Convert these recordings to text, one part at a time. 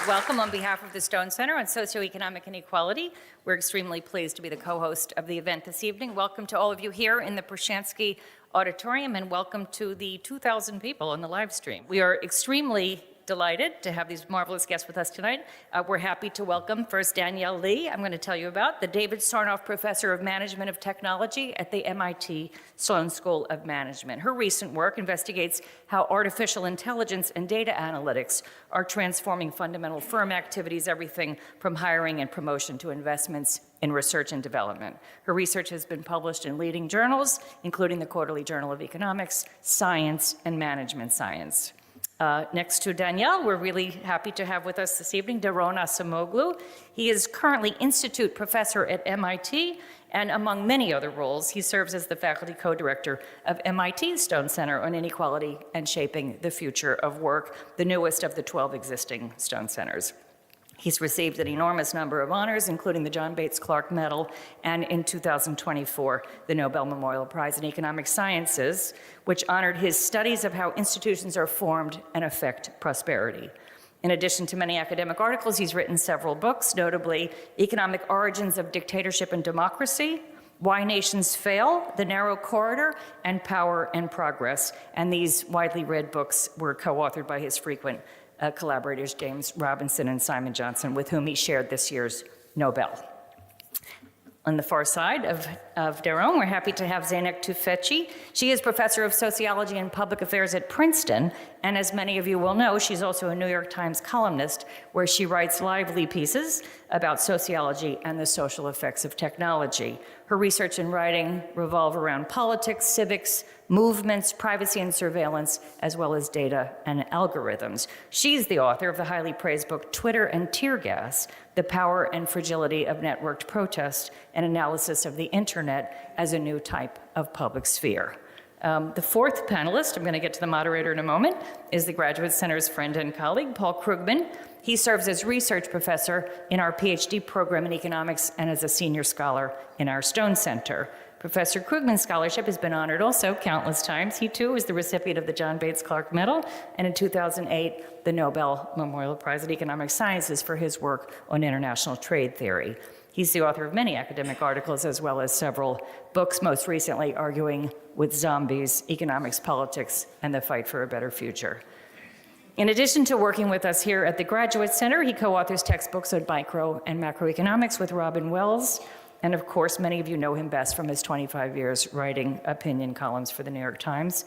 Welcome on behalf of the Stone Center on Socioeconomic Inequality. We're extremely pleased to be the co-host of the event this evening. Welcome to all of you here in the Prushansky Auditorium, and welcome to the 2,000 people on the live stream. We are extremely delighted to have these marvelous guests with us tonight. We're happy to welcome first Danielle Li, I'm going to tell you about, the David Sarnoff Professor of Management of Technology at the MIT Sloan School of Management. Her recent work investigates how artificial intelligence and data analytics are transforming fundamental firm activities, everything from hiring and promotion to investments in research and development. Her research has been published in leading journals, including the Quarterly Journal of Economics, Science, and Management Science. Next to Danielle, we're really happy to have with us this evening Daron Acemoglu. He is currently Institute Professor at MIT, and among many other roles, he serves as the faculty co-director of MIT's Stone Center on Inequality and Shaping the Future of Work, the newest of the 12 existing Stone Centers. He's received an enormous number of honors, including the John Bates Clark Medal, and in 2024, the Nobel Memorial Prize in Economic Sciences, which honored his studies of how institutions are formed and affect prosperity. In addition to many academic articles, he's written several books, notably Economic Origins of Dictatorship and Democracy, Why Nations Fail, The Narrow Corridor, and Power and Progress. And these widely read books were co-authored by his frequent collaborators James Robinson and Simon Johnson, with whom he shared this year's Nobel. On the far side of Daron, we're happy to have Zeynep Tufekci. She is professor of sociology and public affairs at Princeton, and as many of you will know, she's also a New York Times columnist, where she writes lively pieces about sociology and the social effects of technology. Her research and writing revolve around politics, civics, movements, privacy and surveillance, as well as data and algorithms. She's the author of the highly praised book, Twitter and Tear Gas, The Power and Fragility of Networked Protest, an analysis of the internet as a new type of public sphere. The fourth panelist, I'm going to get to the moderator in a moment, is the Graduate Center's friend and colleague, Paul Krugman. He serves as research professor in our PhD program in economics and as a senior scholar in our Stone Center. Professor Krugman's scholarship has been honored also countless times. He too is the recipient of the John Bates Clark Medal, and in 2008, the Nobel Memorial Prize in Economic Sciences for his work on international trade theory. He's the author of many academic articles as well as several books, most recently Arguing with Zombies, Economics, Politics, and the Fight for a Better Future. In addition to working with us here at the Graduate Center, he co-authors textbooks on micro and macroeconomics with Robin Wells. And of course, many of you know him best from his 25 years writing opinion columns for the New York Times.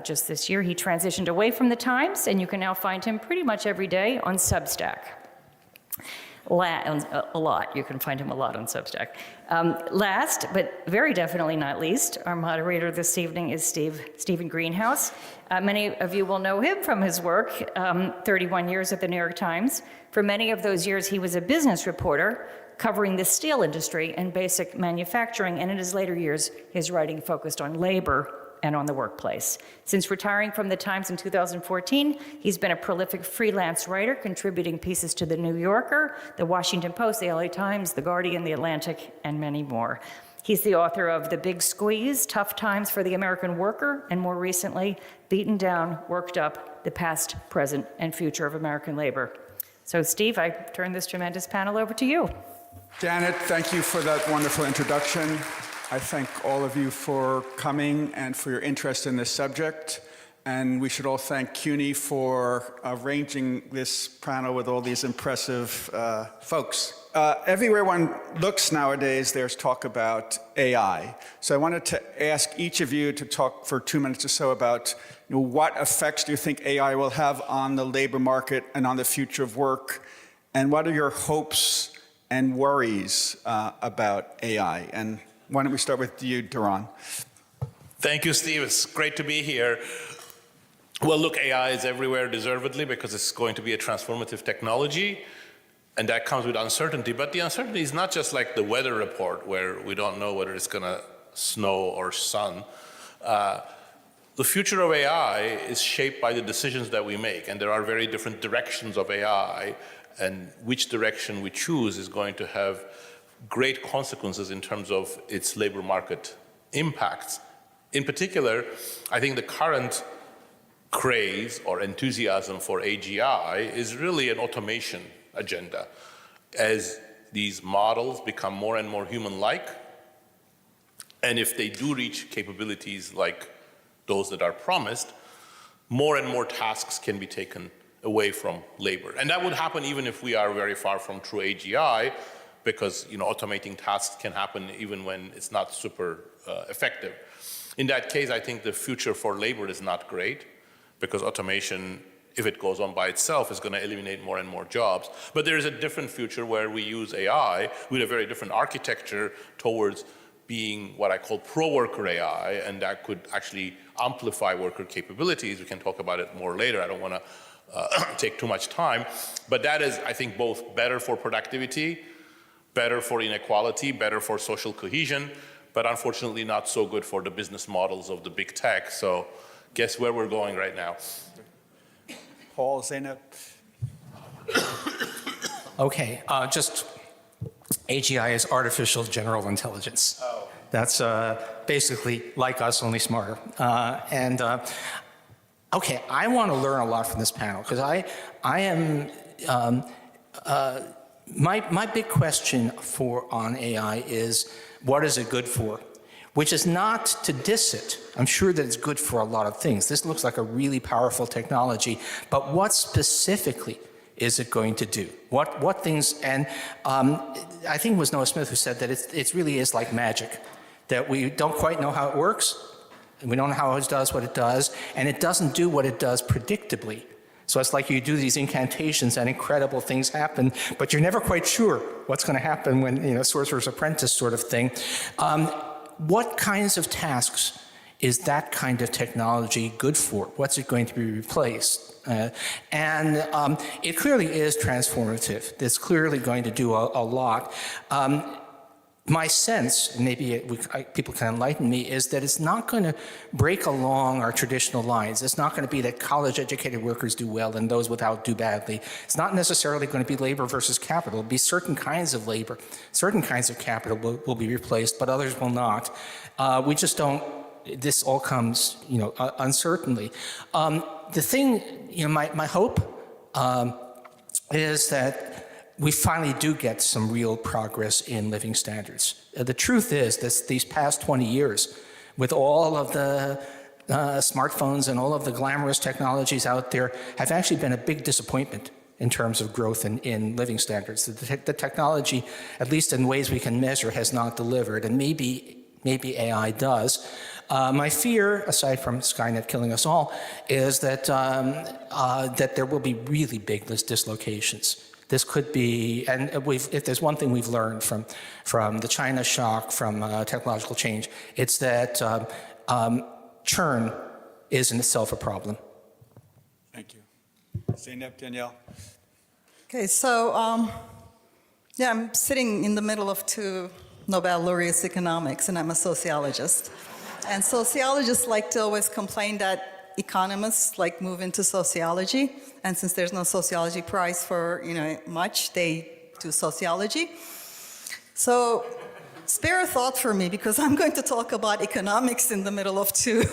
Just this year, he transitioned away from the Times, and you can now find him pretty much every day on Substack. A lot. You can find him a lot on Substack. Last, but very definitely not least, our moderator this evening is Stephen Greenhouse. Many of you will know him from his work, 31 years at the New York Times. For many of those years, he was a business reporter covering the steel industry and basic manufacturing, and in his later years, his writing focused on labor and on the workplace. Since retiring from the Times in 2014, he's been a prolific freelance writer, contributing pieces to The New Yorker, The Washington Post, The LA Times, The Guardian, The Atlantic, and many more. He's the author of The Big Squeeze, Tough Times for the American Worker, and more recently, Beaten Down, Worked Up, The Past, Present, and Future of American Labor. So Steve, I turn this tremendous panel over to you. Janet, thank you for that wonderful introduction. I thank all of you for coming and for your interest in this subject. And we should all thank CUNY for arranging this panel with all these impressive folks. Everywhere one looks nowadays, there's talk about AI. So I wanted to ask each of you to talk for 2 minutes or so about what effects do you think AI will have on the labor market and on the future of work? And what are your hopes and worries about AI? And why don't we start with you, Daron? Thank you, Steve. It's great to be here. Well, look, AI is everywhere deservedly because it's going to be a transformative technology, and that comes with uncertainty. But the uncertainty is not just like the weather report where we don't know whether it's going to snow or sun. The future of AI is shaped by the decisions that we make, and there are very different directions of AI, and which direction we choose is going to have great consequences in terms of its labor market impacts. In particular, I think the current craze or enthusiasm for AGI is really an automation agenda. As these models become more and more human-like, and if they do reach capabilities like those that are promised, more and more tasks can be taken away from labor. And that would happen even if we are very far from true AGI, because automating tasks can happen even when it's not super effective. In that case, I think the future for labor is not great, because automation, if it goes on by itself, is going to eliminate more and more jobs. But there is a different future where we use AI with a very different architecture towards being what I call Proworker AI, and that could actually amplify worker capabilities. We can talk about it more later. I don't want to take too much time. But that is, I think, both better for productivity, better for inequality, better for social cohesion, but unfortunately not so good for the business models of the big tech. So guess where we're going right now? Paul, Zeynep. Okay, just AGI is artificial general intelligence. Oh. That's basically like us, only smarter. Okay, I want to learn a lot from this panel, because I am, my big question on AI is, what is it good for? Which is not to diss it. I'm sure that it's good for a lot of things. This looks like a really powerful technology, but what specifically is it going to do? What things, and I think it was Noah Smith who said that it really is like magic, that we don't quite know how it works, and we don't know how it does what it does, and it doesn't do what it does predictably. So it's like you do these incantations and incredible things happen, but you're never quite sure what's going to happen when, Sorcerer's Apprentice sort of thing. What kinds of tasks is that kind of technology good for? What's it going to be replaced? It clearly is transformative. It's clearly going to do a lot. My sense, and maybe people can enlighten me, is that it's not going to break along our traditional lines. It's not going to be that college-educated workers do well and those without do badly. It's not necessarily going to be labor versus capital. It'll be certain kinds of labor, certain kinds of capital will be replaced, but others will not. We just don't. This all comes, uncertainly. The thing, my hope is that we finally do get some real progress in living standards. The truth is that these past 20 years, with all of the smartphones and all of the glamorous technologies out there, have actually been a big disappointment in terms of growth in living standards. The technology, at least in ways we can measure, has not delivered, and maybe AI does. My fear, aside from Skynet killing us all, is that that there will be really big dislocations. This could be, and if there's one thing we've learned from the China shock, from technological change, it's that churn is in itself a problem. Thank you. Zeynep, Danielle. Okay, so I'm sitting in the middle of two Nobel laureates economics, and I'm a sociologist. And sociologists like to always complain that economists move into sociology, and since there's no sociology prize for much, they do sociology. So spare a thought for me, because I'm going to talk about economics in the middle of two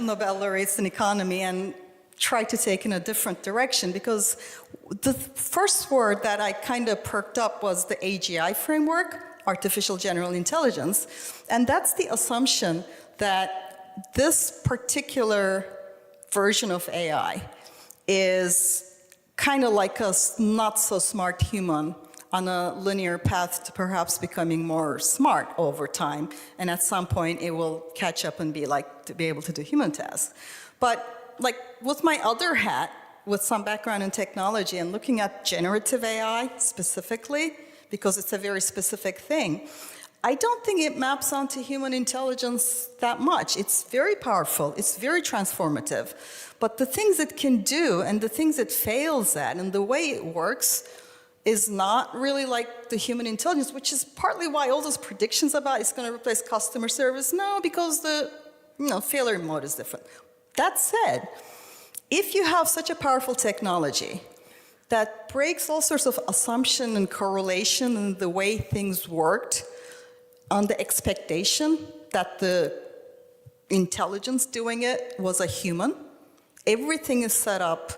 Nobel laureates in economy and try to take in a different direction, because the first word that I kind of perked up was the AGI framework, artificial general intelligence, and that's the assumption that this particular version of AI is kind of like a not so smart human on a linear path to perhaps becoming more smart over time, and at some point it will catch up and be able to do human tasks. But with my other hat, with some background in technology and looking at generative AI specifically, because it's a very specific thing, I don't think it maps onto human intelligence that much. It's very powerful, it's very transformative, but the things it can do and the things it fails at and the way it works is not really like the human intelligence, which is partly why all those predictions about it's going to replace customer service, no, because the failure mode is different. That said, if you have such a powerful technology that breaks all sorts of assumption and correlation and the way things worked on the expectation that the intelligence doing it was a human, everything is set up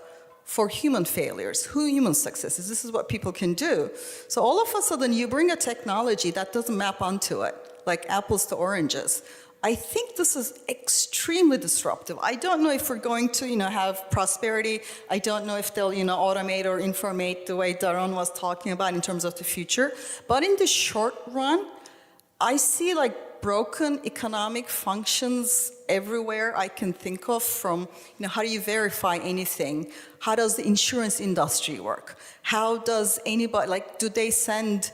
for human failures, human successes. This is what people can do. So all of a sudden, you bring a technology that doesn't map onto it, like apples to oranges. I think this is extremely disruptive. I don't know if we're going to, have prosperity. I don't know if they'll, automate or informate the way Daron was talking about in terms of the future. But in the short run, I see broken economic functions everywhere I can think of, from, how do you verify anything? How does the insurance industry work? How does anybody, do they send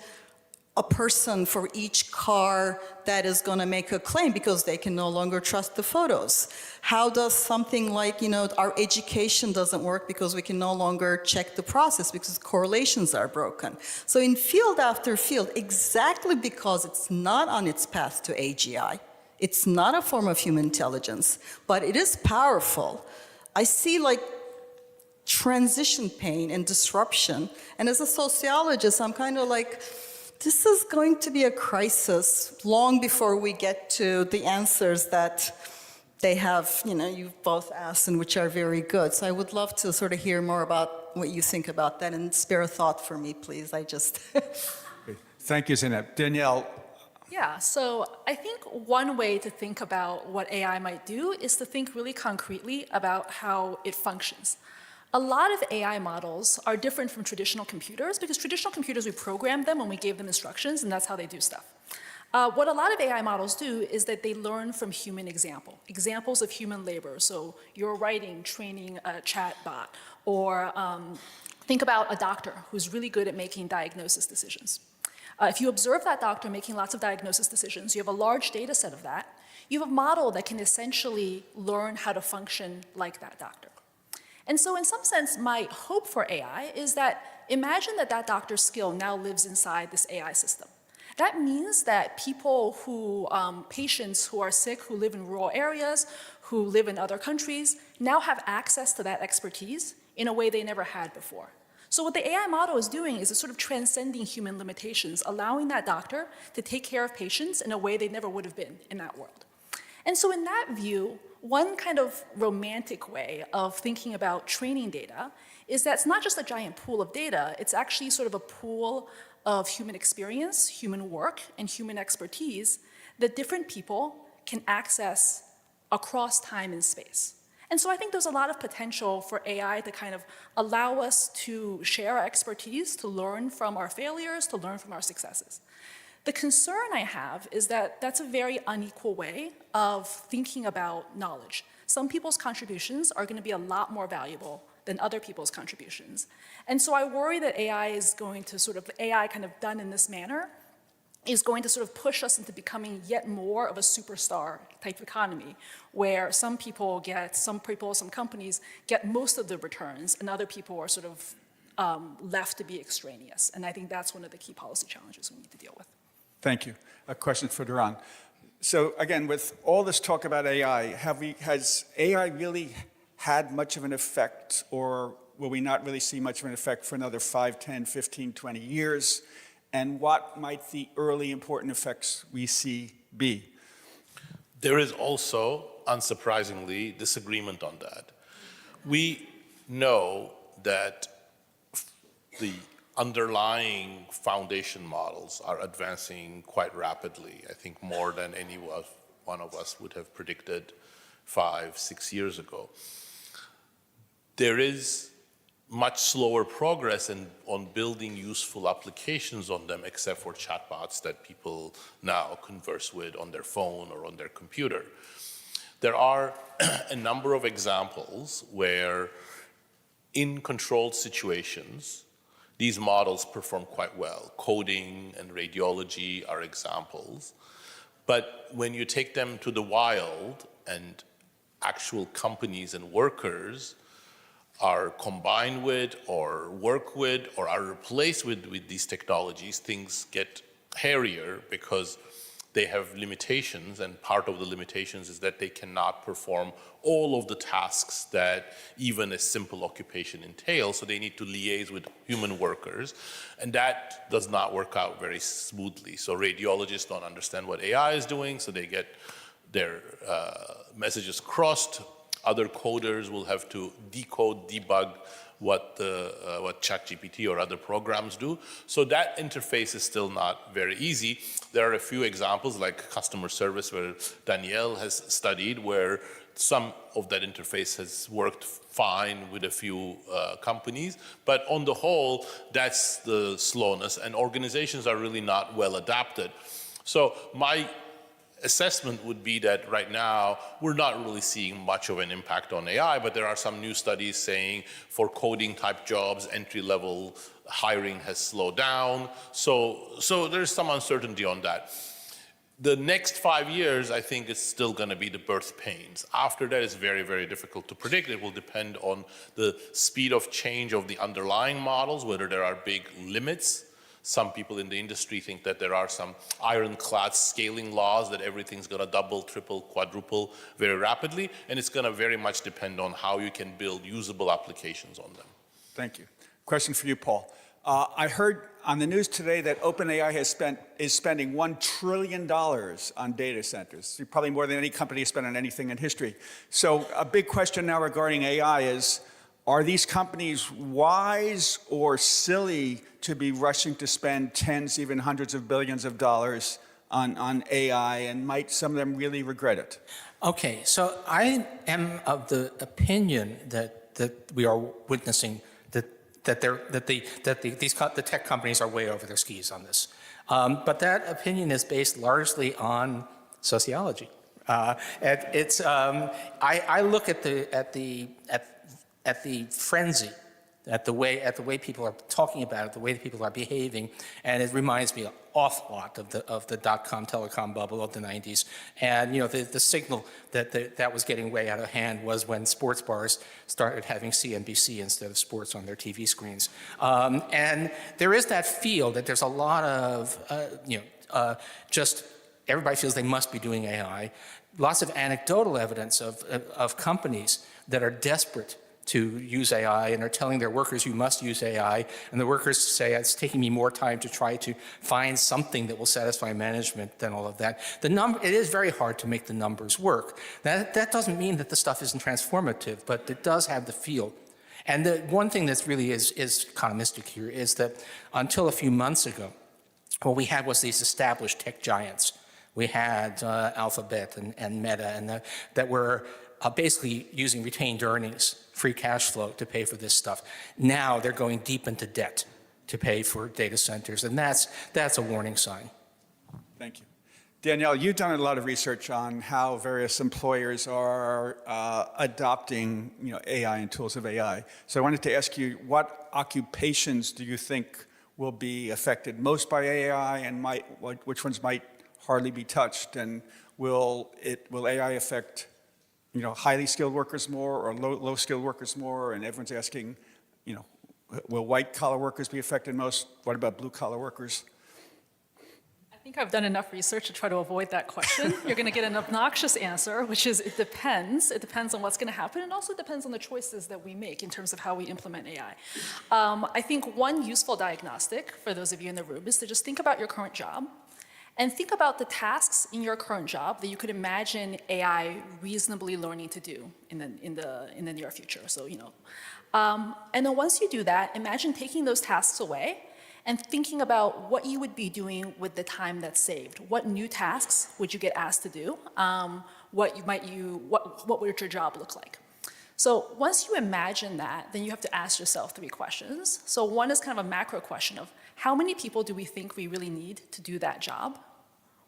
a person for each car that is going to make a claim because they can no longer trust the photos? How does something like, our education doesn't work because we can no longer check the process because correlations are broken? So in field after field, exactly because it's not on its path to AGI, it's not a form of human intelligence, but it is powerful. I see transition pain and disruption. And as a sociologist, I'm kind of this is going to be a crisis long before we get to the answers that they have, you've both asked, and which are very good. So I would love to sort of hear more about what you think about that, and spare a thought for me, please. Thank you, Zeynep. Danielle. Yeah, so I think one way to think about what AI might do is to think really concretely about how it functions. A lot of AI models are different from traditional computers because traditional computers, we programmed them when we gave them instructions, and that's how they do stuff. What a lot of AI models do is that they learn from human examples of human labor. So you're writing, training a chat bot, or think about a doctor who's really good at making diagnosis decisions. If you observe that doctor making lots of diagnosis decisions, you have a large data set of that, you have a model that can essentially learn how to function like that doctor. And so in some sense, my hope for AI is that imagine that doctor's skill now lives inside this AI system. That means that people patients who are sick, who live in rural areas, who live in other countries, now have access to that expertise in a way they never had before. So what the AI model is doing is it's sort of transcending human limitations, allowing that doctor to take care of patients in a way they never would have been in that world. And so in that view, one kind of romantic way of thinking about training data is that it's not just a giant pool of data, it's actually sort of a pool of human experience, human work, and human expertise that different people can access across time and space. And so I think there's a lot of potential for AI to kind of allow us to share our expertise, to learn from our failures, to learn from our successes. The concern I have is that that's a very unequal way of thinking about knowledge. Some people's contributions are going to be a lot more valuable than other people's contributions. And so I worry that AI is going to AI kind of done in this manner is going to sort of push us into becoming yet more of a superstar type economy, where some companies get most of the returns, and other people are sort of left to be extraneous. And I think that's one of the key policy challenges we need to deal with. Thank you. A question for Daron. So again, with all this talk about AI, has AI really had much of an effect, or will we not really see much of an effect for another 5, 10, 15, 20 years? And what might the early important effects we see be? There is also, unsurprisingly, disagreement on that. We know that the underlying foundation models are advancing quite rapidly, I think more than any one of us would have predicted 5, 6 years ago. There is much slower progress on building useful applications on them, except for chatbots that people now converse with on their phone or on their computer. There are a number of examples where, in controlled situations, these models perform quite well. Coding and radiology are examples. But when you take them to the wild and actual companies and workers are combined with or work with or are replaced with these technologies, things get hairier because they have limitations, and part of the limitations is that they cannot perform all of the tasks that even a simple occupation entails, so they need to liaise with human workers, and that does not work out very smoothly. So radiologists don't understand what AI is doing, so they get their messages crossed. Other coders will have to decode, debug what ChatGPT or other programs do. So that interface is still not very easy. There are a few examples like customer service where Danielle has studied where some of that interface has worked fine with a few companies, but on the whole, that's the slowness, and organizations are really not well adapted. So my assessment would be that right now, we're not really seeing much of an impact on AI, but there are some new studies saying for coding type jobs, entry-level hiring has slowed down. So there's some uncertainty on that. The next 5 years, I think, is still going to be the birth pains. After that, it's very, very difficult to predict. It will depend on the speed of change of the underlying models, whether there are big limits. Some people in the industry think that there are some ironclad scaling laws that everything's going to double, triple, quadruple very rapidly, and it's going to very much depend on how you can build usable applications on them. Thank you. Question for you, Paul. I heard on the news today that OpenAI is spending $1 trillion on data centers, probably more than any company has spent on anything in history. So a big question now regarding AI is, are these companies wise or silly to be rushing to spend tens, even hundreds of billions of dollars on AI, and might some of them really regret it? Okay, so I am of the opinion that we are witnessing that the tech companies are way over their skis on this. But that opinion is based largely on sociology. I look at the frenzy, at the way people are talking about it, the way people are behaving, and it reminds me an awful lot of the dot-com telecom bubble of the 90s. And the signal that was getting way out of hand was when sports bars started having CNBC instead of sports on their TV screens. And there is that feel that there's a lot of just everybody feels they must be doing AI. Lots of anecdotal evidence of companies that are desperate to use AI and are telling their workers, you must use AI, and the workers say, it's taking me more time to try to find something that will satisfy management than all of that. It is very hard to make the numbers work. That doesn't mean that the stuff isn't transformative, but it does have the feel. And the one thing that's really is economistic here is that until a few months ago, what we had was these established tech giants. We had Alphabet and Meta, and that were basically using retained earnings, free cash flow to pay for this stuff. Now they're going deep into debt to pay for data centers, and that's a warning sign. Thank you. Danielle, you've done a lot of research on how various employers are adopting AI and tools of AI. So I wanted to ask you, what occupations do you think will be affected most by AI, and which ones might hardly be touched? And will AI affect highly skilled workers more or low skilled workers more? And everyone's asking, will white collar workers be affected most? What about blue collar workers? I think I've done enough research to try to avoid that question. You're going to get an obnoxious answer, which is it depends. It depends on what's going to happen, and also depends on the choices that we make in terms of how we implement AI. I think one useful diagnostic for those of you in the room is to just think about your current job. And think about the tasks in your current job that you could imagine AI reasonably learning to do in the near future. So, and then once you do that, imagine taking those tasks away and thinking about what you would be doing with the time that's saved. What new tasks would you get asked to do? What would your job look like? So once you imagine that, then you have to ask yourself 3 questions. So one is kind of a macro question of, how many people do we think we really need to do that job?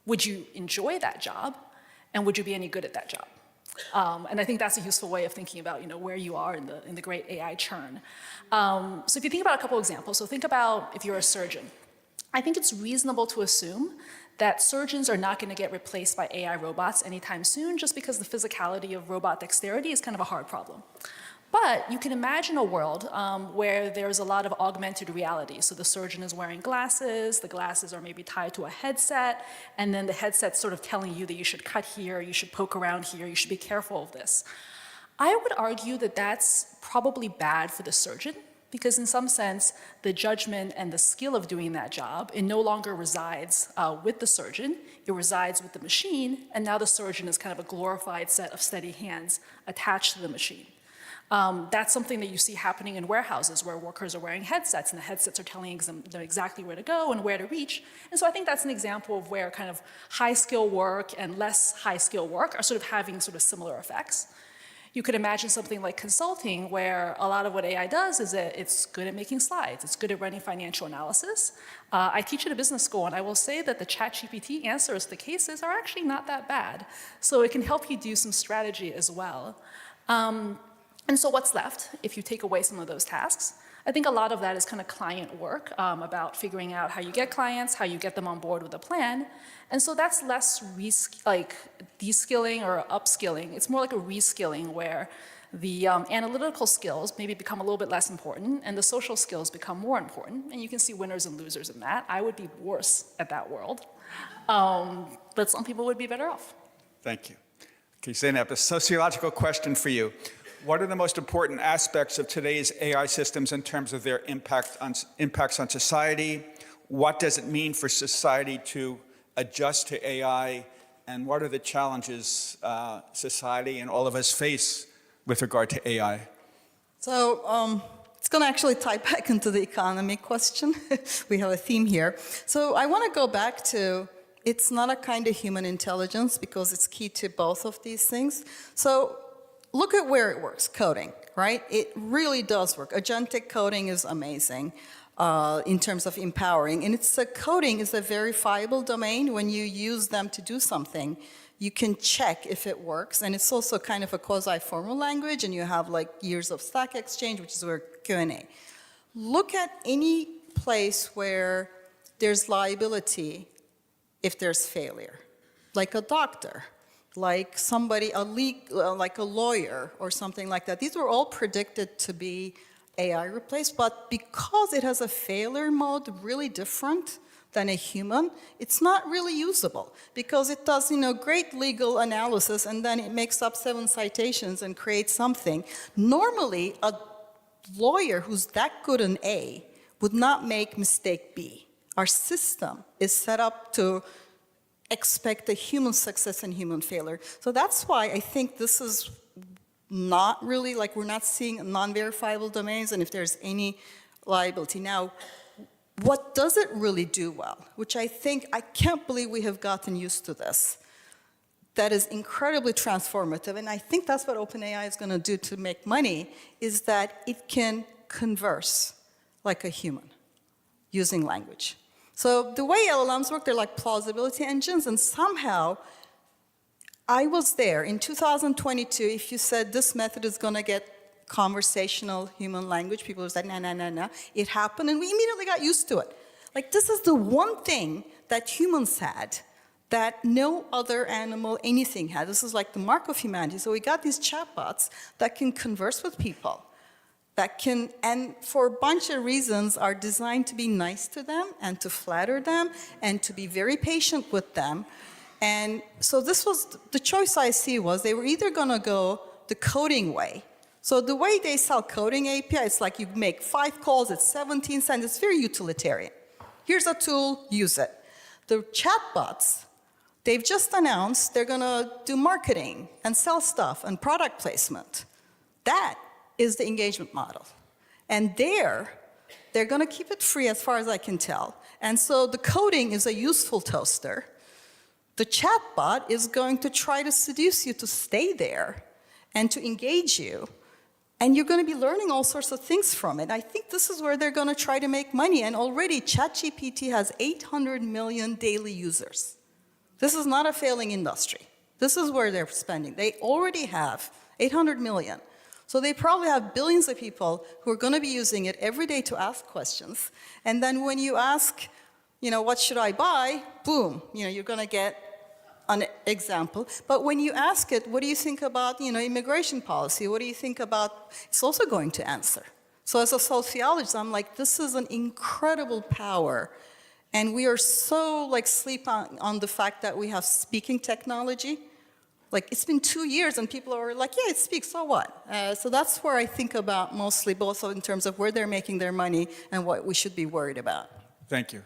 Would you enjoy that job? And would you be any good at that job? And I think that's a useful way of thinking about where you are in the great AI churn. So if you think about a couple examples, so think about if you're a surgeon. I think it's reasonable to assume that surgeons are not going to get replaced by AI robots anytime soon, just because the physicality of robot dexterity is kind of a hard problem. But you can imagine a world where there's a lot of augmented reality. So the surgeon is wearing glasses, the glasses are maybe tied to a headset, and then the headset's sort of telling you that you should cut here, you should poke around here, you should be careful of this. I would argue that that's probably bad for the surgeon, Because in some sense, the judgment and the skill of doing that job, it no longer resides with the surgeon, it resides with the machine, and now the surgeon is kind of a glorified set of steady hands attached to the machine. That's something that you see happening in warehouses where workers are wearing headsets and the headsets are telling them exactly where to go and where to reach. And so I think that's an example of where kind of high skill work and less high skill work are sort of having sort of similar effects. You could imagine something like consulting where a lot of what AI does is that it's good at making slides, it's good at running financial analysis. I teach at a business school and I will say that the ChatGPT answers to cases are actually not that bad. So it can help you do some strategy as well. And so what's left if you take away some of those tasks? I think a lot of that is kind of client work about figuring out how you get clients, how you get them on board with a plan. And so that's less de-skilling or upskilling. It's more like a reskilling where the analytical skills maybe become a little bit less important and the social skills become more important. And you can see winners and losers in that. I would be worse at that world, but some people would be better off. Thank you. Okay, Zeynep, a sociological question for you. What are the most important aspects of today's AI systems in terms of their impacts on society? What does it mean for society to adjust to AI? And what are the challenges society and all of us face with regard to AI? So it's going to actually tie back into the economy question. We have a theme here. So I want to go back to it's not a kind of human intelligence because it's key to both of these things. So look at where it works, coding, right? It really does work. Agentic coding is amazing in terms of empowering. And coding is a verifiable domain. When you use them to do something, you can check if it works. And it's also kind of a quasi-formal language, and you have like years of Stack Exchange, which is where Q&A. Look at any place where there's liability if there's failure, like a doctor, like somebody, like a lawyer or something like that. These were all predicted to be AI replaced, but because it has a failure mode really different than a human, it's not really usable because it does, great legal analysis and then it makes up 7 citations and creates something. Normally, a lawyer who's that good in A would not make mistake B. Our system is set up to expect a human success and human failure. So that's why I think this is not really, we're not seeing non-verifiable domains and if there's any liability. Now, what does it really do well, which I can't believe we have gotten used to this, that is incredibly transformative, and I think that's what OpenAI is going to do to make money, is that it can converse like a human using language. So the way LLMs work, they're like plausibility engines, and somehow I was there in 2022. If you said this method is going to get conversational human language, people would say, no. It happened, and we immediately got used to it. This is the one thing that humans had that no other animal, anything had. This is like the mark of humanity. So we got these chatbots that can converse with people, and for a bunch of reasons, are designed to be nice to them and to flatter them and to be very patient with them. And so this was, the choice I see was they were either going to go the coding way. So the way they sell coding API, it's like you make 5 calls, it's 17 cents, it's very utilitarian. Here's a tool, use it. The chatbots, they've just announced they're going to do marketing and sell stuff and product placement. That is the engagement model. And they're going to keep it free as far as I can tell. And so the coding is a useful toaster. The chatbot is going to try to seduce you to stay there and to engage you. And you're going to be learning all sorts of things from it. I think this is where they're going to try to make money. And already ChatGPT has 800 million daily users. This is not a failing industry. This is where they're spending. They already have 800 million. So they probably have billions of people who are going to be using it every day to ask questions. And then when you ask, what should I buy? Boom, you're going to get an example. But when you ask it, what do you think about, immigration policy? What do you think about, it's also going to answer. So as a sociologist, I'm like, this is an incredible power. And we are so sleep on the fact that we have speaking technology. like, it's been 2 years and people are like, yeah, it speaks, so what? So that's where I think about mostly, both in terms of where they're making their money and what we should be worried about. Thank you.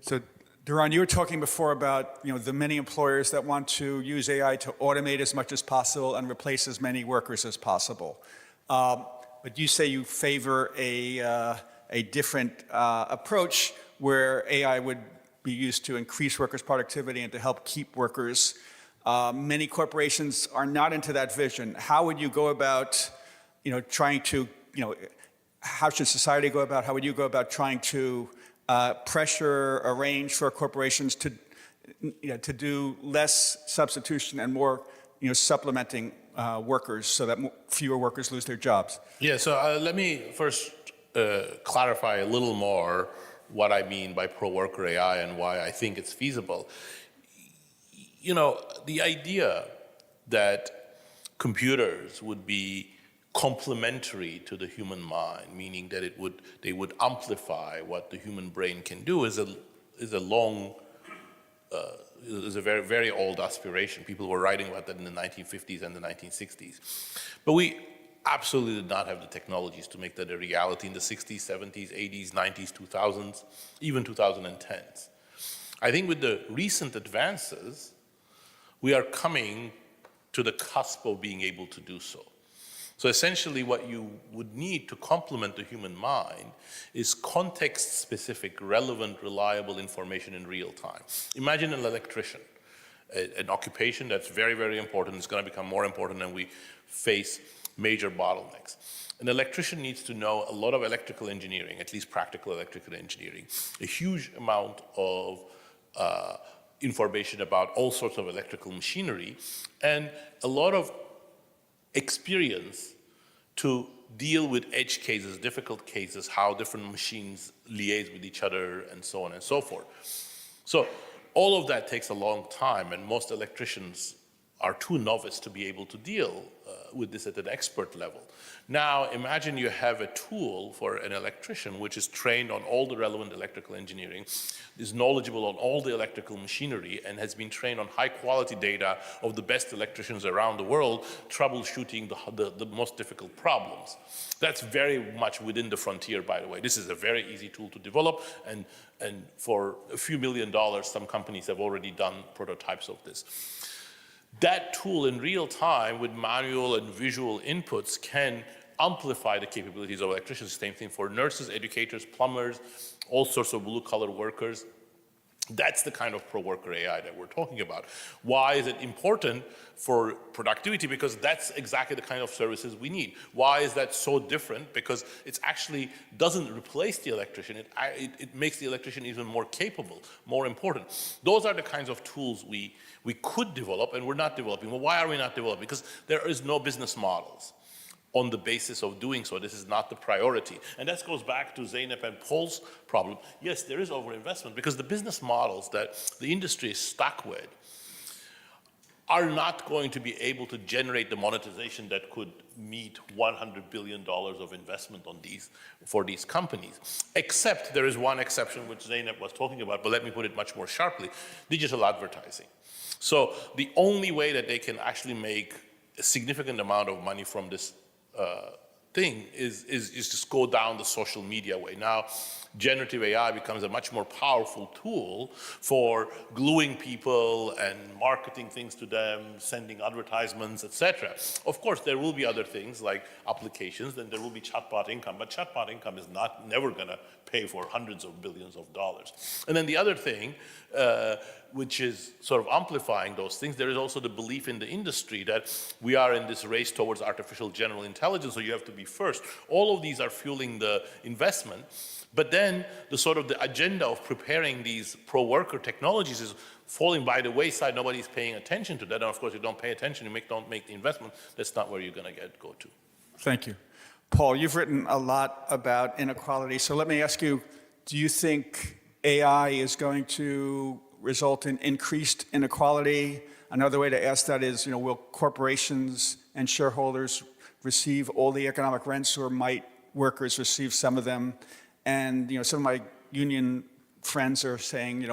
So, Daron, you were talking before about the many employers that want to use AI to automate as much as possible and replace as many workers as possible. But you say you favor a different approach where AI would be used to increase workers' productivity and to help keep workers. Many corporations are not into that vision. How would you go about, trying to, how should society go about, how would you go about trying to pressure, arrange for corporations to, to do less substitution and more, supplementing workers so that fewer workers lose their jobs? Yeah, so let me first clarify a little more what I mean by Proworker AI and why I think it's feasible. The idea that computers would be complementary to the human mind, meaning that they would amplify what the human brain can do, is a very, very old aspiration. People were writing about that in the 1950s and the 1960s. But we absolutely did not have the technologies to make that a reality in the 60s, 70s, 80s, 90s, 2000s, even 2010s. I think with the recent advances, we are coming to the cusp of being able to do so. So essentially what you would need to complement the human mind is context-specific, relevant, reliable information in real time. Imagine an electrician, an occupation that's very, very important. It's going to become more important and we face major bottlenecks. An electrician needs to know a lot of electrical engineering, at least practical electrical engineering, a huge amount of information about all sorts of electrical machinery, and a lot of experience to deal with edge cases, difficult cases, how different machines liaise with each other, and so on and so forth. So all of that takes a long time, and most electricians are too novice to be able to deal with this at an expert level. Now, imagine you have a tool for an electrician which is trained on all the relevant electrical engineering, is knowledgeable on all the electrical machinery, and has been trained on high-quality data of the best electricians around the world, troubleshooting the most difficult problems. That's very much within the frontier, by the way. This is a very easy tool to develop, and for a few $1 million, some companies have already done prototypes of this. That tool in real time with manual and visual inputs can amplify the capabilities of electricians. Same thing for nurses, educators, plumbers, all sorts of blue-collar workers. That's the kind of Proworker AI that we're talking about. Why is it important for productivity? Because that's exactly the kind of services we need. Why is that so different? Because it actually doesn't replace the electrician. It makes the electrician even more capable, more important. Those are the kinds of tools we could develop, and we're not developing. Well, why are we not developing? Because there is no business models on the basis of doing so. This is not the priority. And that goes back to Zeynep and Paul's problem. Yes, there is overinvestment because the business models that the industry is stuck with are not going to be able to generate the monetization that could meet $100 billion of investment for these companies. Except there is one exception, which Zeynep was talking about, but let me put it much more sharply: digital advertising. So the only way that they can actually make a significant amount of money from this thing is just go down the social media way. Now, generative AI becomes a much more powerful tool for gluing people and marketing things to them, sending advertisements, etc. Of course, there will be other things like applications, then there will be chatbot income, but chatbot income is never going to pay for hundreds of billions of dollars. And then the other thing, which is sort of amplifying those things, there is also the belief in the industry that we are in this race towards artificial general intelligence, so you have to be first. All of these are fueling the investment, but then the agenda of preparing these pro-worker technologies is falling by the wayside. Nobody's paying attention to that, and of course, you don't pay attention, you don't make the investment, that's not where you're going to go to. Thank you. Paul, you've written a lot about inequality, so let me ask you, do you think AI is going to result in increased inequality? Another way to ask that is, will corporations and shareholders receive all the economic rents, or might workers receive some of them? And some of my union friends are saying,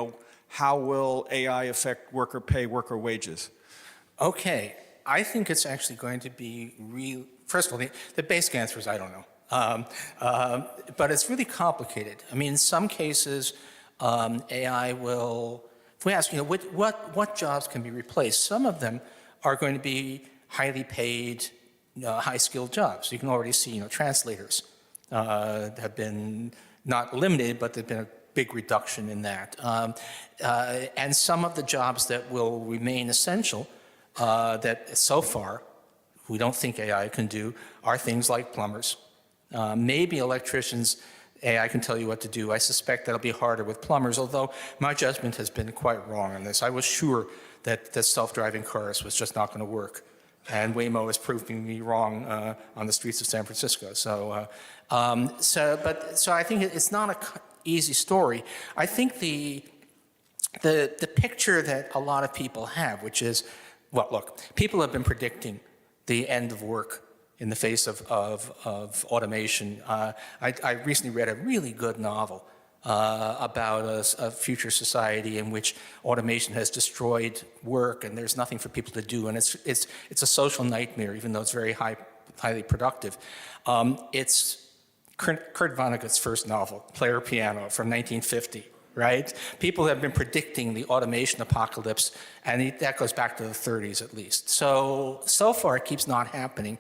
how will AI affect worker pay, worker wages? Okay, I think it's actually going to be real. First of all, the basic answer is I don't know. But it's really complicated. I mean, in some cases, AI will, if we ask, what jobs can be replaced, some of them are going to be highly paid, high-skilled jobs. You can already see, translators have been not eliminated, but there's been a big reduction in that. And some of the jobs that will remain essential that so far we don't think AI can do are things like plumbers. Maybe electricians, AI can tell you what to do. I suspect that'll be harder with plumbers, although my judgment has been quite wrong on this. I was sure that self-driving cars was just not going to work. And Waymo is proving me wrong on the streets of San Francisco. So I think it's not an easy story. I think the picture that a lot of people have, which is, well, look, people have been predicting the end of work in the face of automation. I recently read a really good novel about a future society in which automation has destroyed work and there's nothing for people to do, and it's a social nightmare, even though it's very highly productive. It's Kurt Vonnegut's first novel, Player Piano, from 1950. Right? People have been predicting the automation apocalypse, and that goes back to the 30s at least. So far it keeps not happening.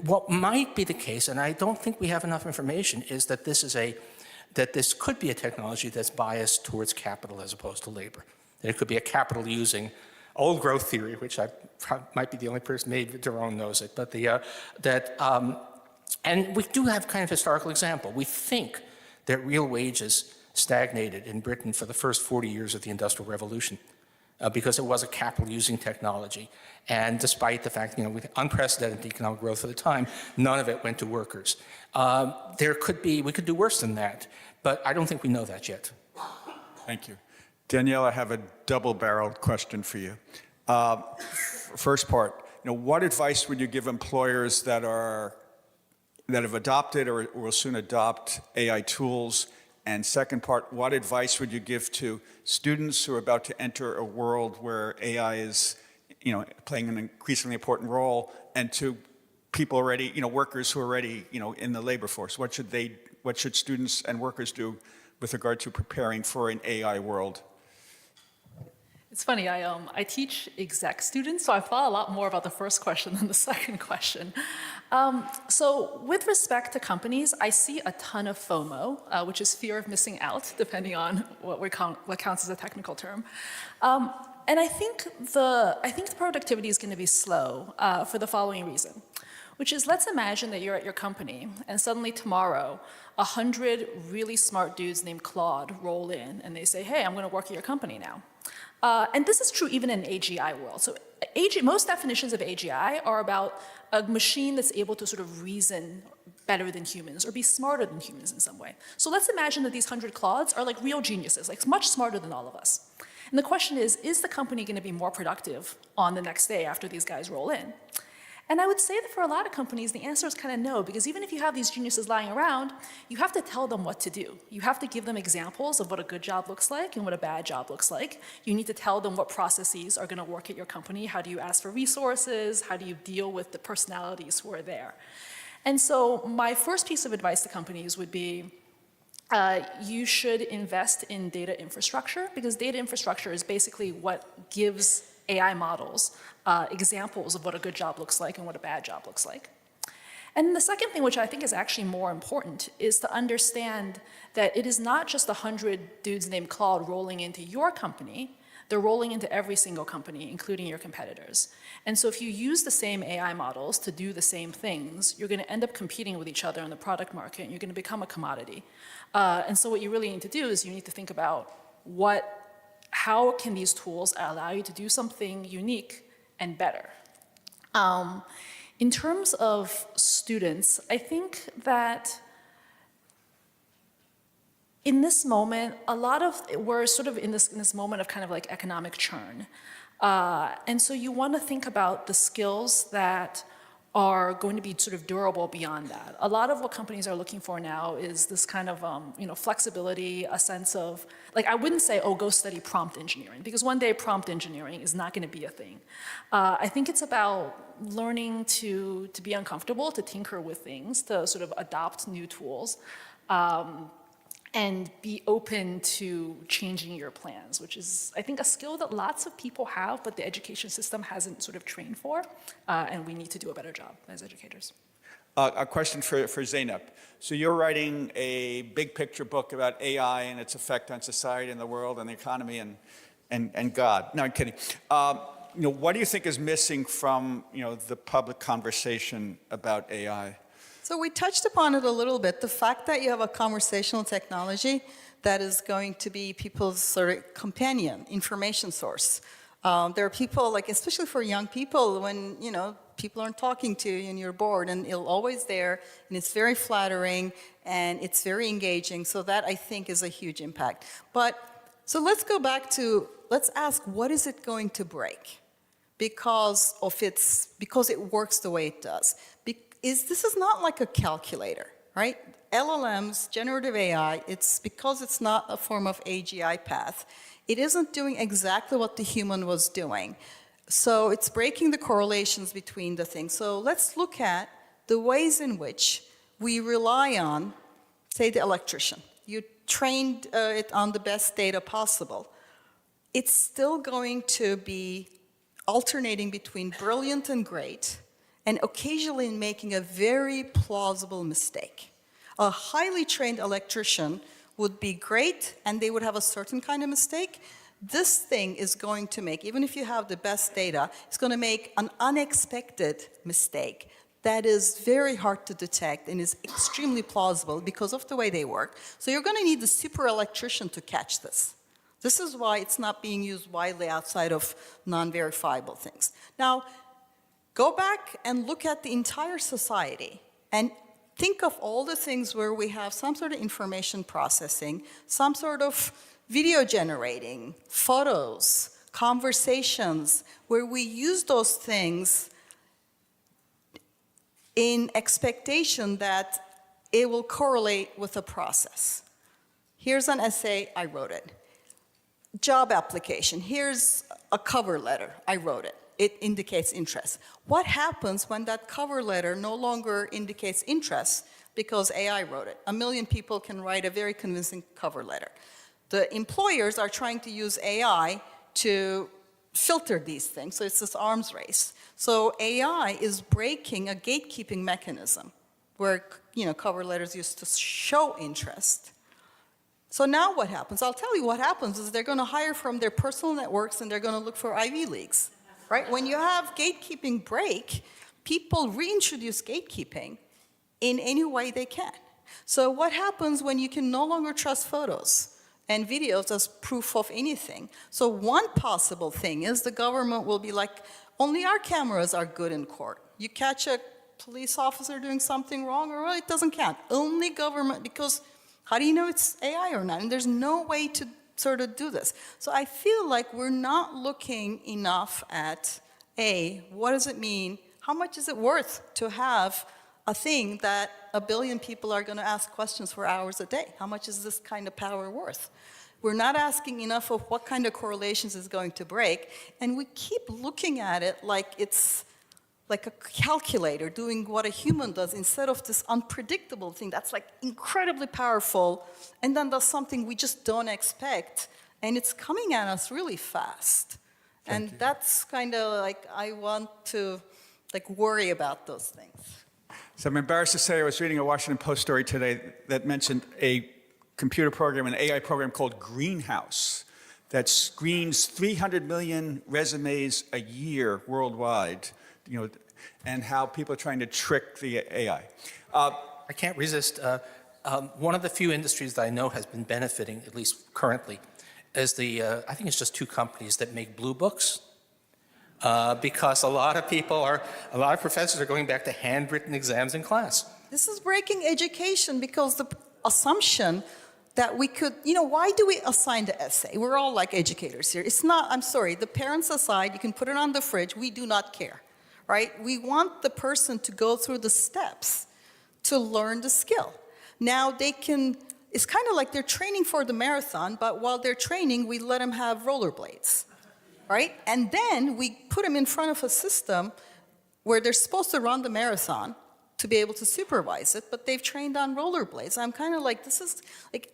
What might be the case, and I don't think we have enough information, is that this could be a technology that's biased towards capital as opposed to labor. That it could be a capital using old growth theory, which I might be the only person, maybe Daron knows it, but and we do have kind of historical example. We think that real wages stagnated in Britain for the first 40 years of the Industrial Revolution because it was a capital-using technology. And despite the fact, with unprecedented economic growth at the time, none of it went to workers. We could do worse than that, but I don't think we know that yet. Thank you. Danielle, I have a double-barreled question for you. First part, what advice would you give employers that have adopted or will soon adopt AI tools? And second part, what advice would you give to students who are about to enter a world where AI is, playing an increasingly important role, and to people already, workers who are already, in the labor force? What should students and workers do with regard to preparing for an AI world? It's funny, I teach exec students, so I thought a lot more about the first question than the second question. So with respect to companies, I see a ton of FOMO, which is fear of missing out, depending on what counts as a technical term. And I think the productivity is going to be slow for the following reason, which is, let's imagine that you're at your company and suddenly tomorrow 100 really smart dudes named Claude roll in and they say, hey, I'm going to work at your company now. And this is true even in AGI world. So most definitions of AGI are about a machine that's able to sort of reason better than humans or be smarter than humans in some way. So let's imagine that these 100 Claudes are like real geniuses, like much smarter than all of us. And the question is the company going to be more productive on the next day after these guys roll in? And I would say that for a lot of companies, the answer is kind of no, because even if you have these geniuses lying around, you have to tell them what to do. You have to give them examples of what a good job looks like and what a bad job looks like. You need to tell them what processes are going to work at your company. How do you ask for resources? How do you deal with the personalities who are there? And so my first piece of advice to companies would be, you should invest in data infrastructure, because data infrastructure is basically what gives AI models examples of what a good job looks like and what a bad job looks like. And the second thing, which I think is actually more important, is to understand that it is not just 100 dudes named Claude rolling into your company. They're rolling into every single company, including your competitors. And so if you use the same AI models to do the same things, you're going to end up competing with each other in the product market, and you're going to become a commodity. And so what you really need to do is you need to think about how can these tools allow you to do something unique and better. In terms of students, I think that in this moment, we're sort of in this moment of kind of like economic churn. And so you want to think about the skills that are going to be sort of durable beyond that. A lot of what companies are looking for now is this kind of flexibility, a sense of, like, I wouldn't say, oh, go study prompt engineering, because one day prompt engineering is not going to be a thing. I think it's about learning to be uncomfortable, to tinker with things, to sort of adopt new tools, and be open to changing your plans, which is, I think, a skill that lots of people have, but the education system hasn't sort of trained for, and we need to do a better job as educators. A question for Zeynep. So you're writing a big picture book about AI and its effect on society and the world and the economy and God. No, I'm kidding. What do you think is missing from the public conversation about AI? So we touched upon it a little bit. The fact that you have a conversational technology that is going to be people's sort of companion, information source. There are people, like, especially for young people, when, people aren't talking to you and you're bored, and it's always there, and it's very flattering, and it's very engaging. So that, I think, is a huge impact. So let's go back to, let's ask, what is it going to break? Because it works the way it does. This is not like a calculator, right? LLMs, generative AI, it's because it's not a form of AGI path. It isn't doing exactly what the human was doing. So it's breaking the correlations between the things. So let's look at the ways in which we rely on, say, the electrician. You trained it on the best data possible. It's still going to be alternating between brilliant and great, and occasionally making a very plausible mistake. A highly trained electrician would be great, and they would have a certain kind of mistake. This thing is going to make, even if you have the best data, it's going to make an unexpected mistake that is very hard to detect and is extremely plausible because of the way they work. So you're going to need the super electrician to catch this. This is why it's not being used widely outside of non-verifiable things. Now, go back and look at the entire society and think of all the things where we have some sort of information processing, some sort of video generating, photos, conversations, where we use those things in expectation that it will correlate with a process. Here's an essay, I wrote it. Job application, here's a cover letter, I wrote it. It indicates interest. What happens when that cover letter no longer indicates interest because AI wrote it? 1 million people can write a very convincing cover letter. The employers are trying to use AI to filter these things, so it's this arms race. So AI is breaking a gatekeeping mechanism where cover letters used to show interest. So now what happens? I'll tell you what happens is they're going to hire from their personal networks and they're going to look for Ivy Leagues. Right? When you have gatekeeping break, people reintroduce gatekeeping in any way they can. So what happens when you can no longer trust photos and videos as proof of anything? So one possible thing is the government will be like, only our cameras are good in court. You catch a police officer doing something wrong, or well, it doesn't count. Only government, because how do you know it's AI or not? And there's no way to sort of do this. So I feel like we're not looking enough at, what does it mean? How much is it worth to have a thing that 1 billion people are going to ask questions for hours a day? How much is this kind of power worth? We're not asking enough of what kind of correlations is going to break, and we keep looking at it like it's like a calculator doing what a human does instead of this unpredictable thing that's like incredibly powerful and then does something we just don't expect, and it's coming at us really fast. And that's kind of like, I want to worry about those things. So I'm embarrassed to say I was reading a Washington Post story today that mentioned a computer program, an AI program called Greenhouse that screens 300 million resumes a year worldwide, and how people are trying to trick the AI. I can't resist. One of the few industries that I know has been benefiting, at least currently, is I think it's just 2 companies that make blue books. Because a lot of professors are going back to handwritten exams in class. This is breaking education because the assumption that we could, why do we assign the essay? We're all like educators here. It's not, I'm sorry, the parents aside, you can put it on the fridge, we do not care. right? We want the person to go through the steps to learn the skill. Now they can, it's kind of like they're training for the marathon, but while they're training, we let them have rollerblades, right? And then we put them in front of a system where they're supposed to run the marathon to be able to supervise it, but they've trained on rollerblades. I'm kind of like, this is, like,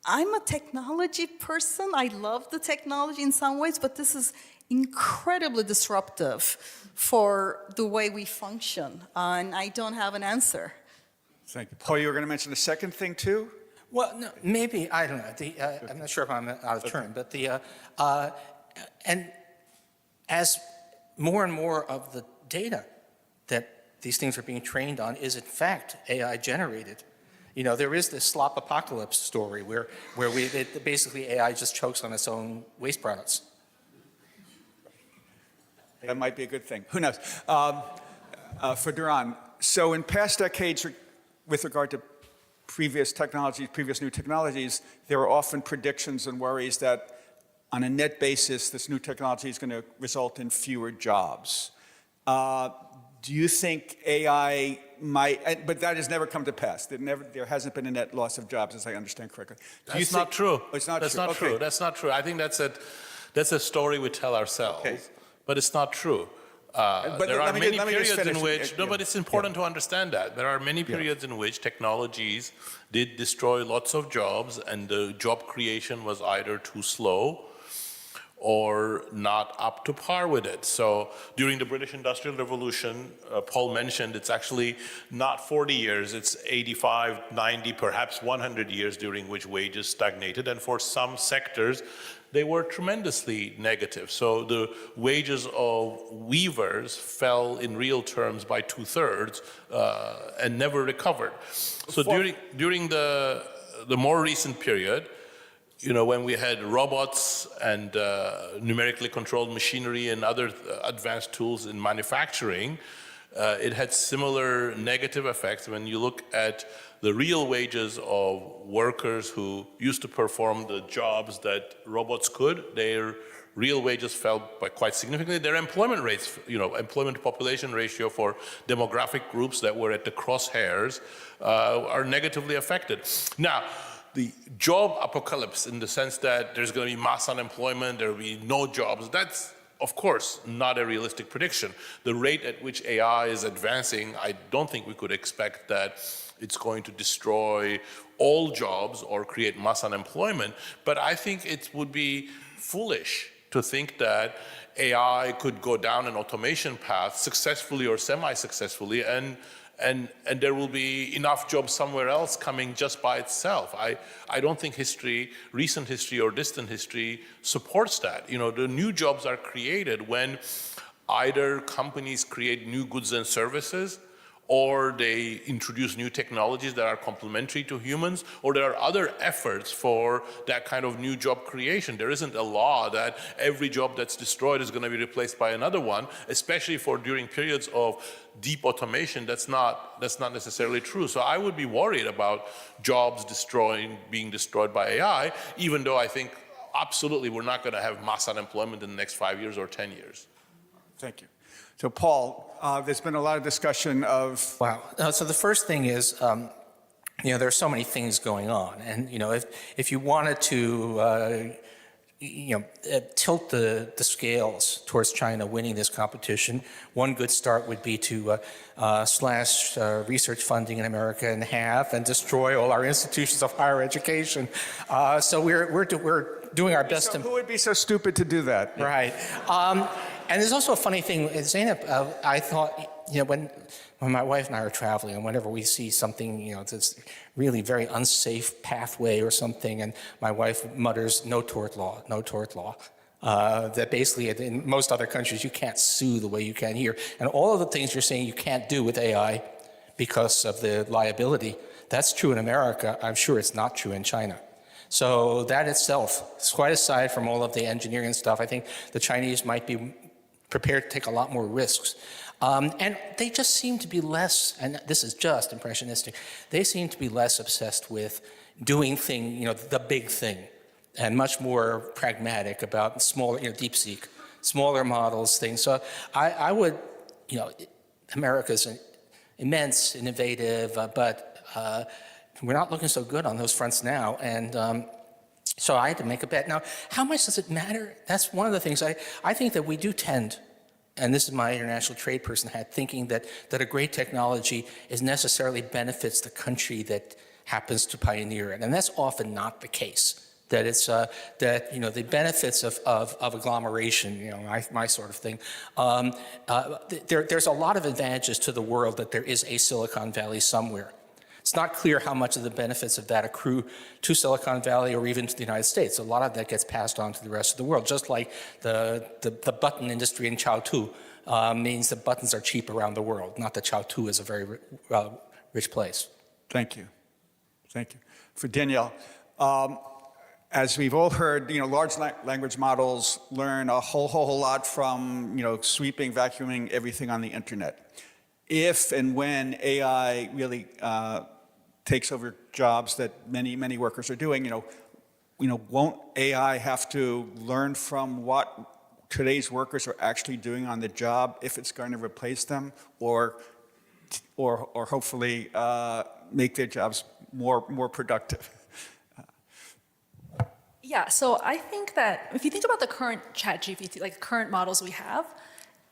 I'm a technology person. I love the technology in some ways, but this is incredibly disruptive for the way we function, and I don't have an answer. Thank you. Paul, you were going to mention the second thing, too? Well, no, maybe, I don't know. I'm not sure if I'm out of turn, but and as more and more of the data that these things are being trained on is in fact AI generated. You know, there is this slop apocalypse story where basically AI just chokes on its own waste products. That might be a good thing. Who knows? For Daron, so in past decades, with regard to previous technologies, previous new technologies, there were often predictions and worries that on a net basis, this new technology is going to result in fewer jobs. Do you think AI might, but that has never come to pass. There hasn't been a net loss of jobs, as I understand correctly. That's not true. Oh, it's not that's true. Not okay. true. That's not true. I think that's a story we tell ourselves, okay. But it's not true. But there are many periods in which, no, but it's important to understand that. There are many periods in which technologies did destroy lots of jobs, and the job creation was either too slow or not up to par with it. So during the British Industrial Revolution, Paul mentioned it's actually not 40 years, it's 85, 90, perhaps 100 years during which wages stagnated, and for some sectors, they were tremendously negative. So the wages of weavers fell in real terms by 2/3 and never recovered. So during the more recent period, you know, when we had robots and numerically controlled machinery and other advanced tools in manufacturing, it had similar negative effects. When you look at the real wages of workers who used to perform the jobs that robots could, their real wages fell by quite significantly. Their employment rates, you know, employment to population ratio for demographic groups that were at the crosshairs are negatively affected. Now, the job apocalypse, in the sense that there's going to be mass unemployment, there will be no jobs, that's, of course, not a realistic prediction. The rate at which AI is advancing, I don't think we could expect that it's going to destroy all jobs or create mass unemployment, but I think it would be foolish to think that AI could go down an automation path successfully or semi-successfully, and there will be enough jobs somewhere else coming just by itself. I don't think history, recent history or distant history, supports that. You know, the new jobs are created when either companies create new goods and services, or they introduce new technologies that are complementary to humans, or there are other efforts for that kind of new job creation. There isn't a law that every job that's destroyed is going to be replaced by another one, especially for during periods of deep automation. That's not necessarily true. So I would be worried about jobs being destroyed by AI, even though I think absolutely we're not going to have mass unemployment in the next 5 years or 10 years. Thank you. So, Paul, there's been a lot of discussion of... Wow. So the first thing is, you know, there are so many things going on. And, you know, if you wanted to, you know, tilt the scales towards China winning this competition, one good start would be to slash research funding in America in half and destroy all our institutions of higher education. So we're doing our best So who would be so stupid to do that? Right. And there's also a funny thing, Zeynep, I thought, you know, when my wife and I are traveling, and whenever we see something, you know, it's really very unsafe pathway or something, and my wife mutters, no tort law, no tort law. That basically in most other countries you can't sue the way you can here. And all of the things you're saying you can't do with AI because of the liability, that's true in America. I'm sure it's not true in China. So that itself, quite aside from all of the engineering stuff, I think the Chinese might be prepared to take a lot more risks. And they just seem to be less, and this is just impressionistic, they seem to be less obsessed with doing thing, you know, the big thing, and much more pragmatic about smaller, you know, DeepSeek, smaller models, things. So I would America's immense, innovative, but we're not looking so good on those fronts now. And so I had to make a bet. Now, how much does it matter? That's one of the things I think that we do tend, and this is my international trade person hat, thinking that a great technology is necessarily benefits the country that happens to pioneer it. And that's often not the case. That it's the benefits of agglomeration, my sort of thing. There's a lot of advantages to the world that there is a Silicon Valley somewhere. It's not clear how much of the benefits of that accrue to Silicon Valley or even to the United States. A lot of that gets passed on to the rest of the world, just like the button industry in Chaotu means that buttons are cheap around the world, not that Chaotu is a very rich place. Thank you. Thank you. For Danielle, as we've all heard, large language models learn a whole lot from, sweeping, vacuuming everything on the internet. If and when AI really takes over jobs that many workers are doing, won't AI have to learn from what today's workers are actually doing on the job if it's going to replace them, or hopefully make their jobs more productive? Yeah, so I think that if you think about the current ChatGPT, like current models we have,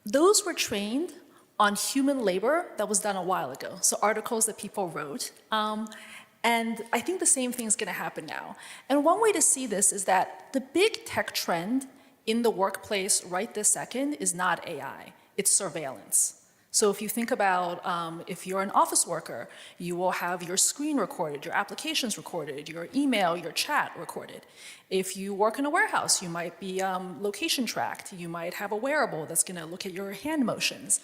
those were trained on human labor that was done a while ago. So articles that people wrote. And I think the same thing is going to happen now. And one way to see this is that the big tech trend in the workplace right this second is not AI, it's surveillance. So if you think about if you're an office worker, you will have your screen recorded, your applications recorded, your email, your chat recorded. If you work in a warehouse, you might be location tracked. You might have a wearable that's going to look at your hand motions.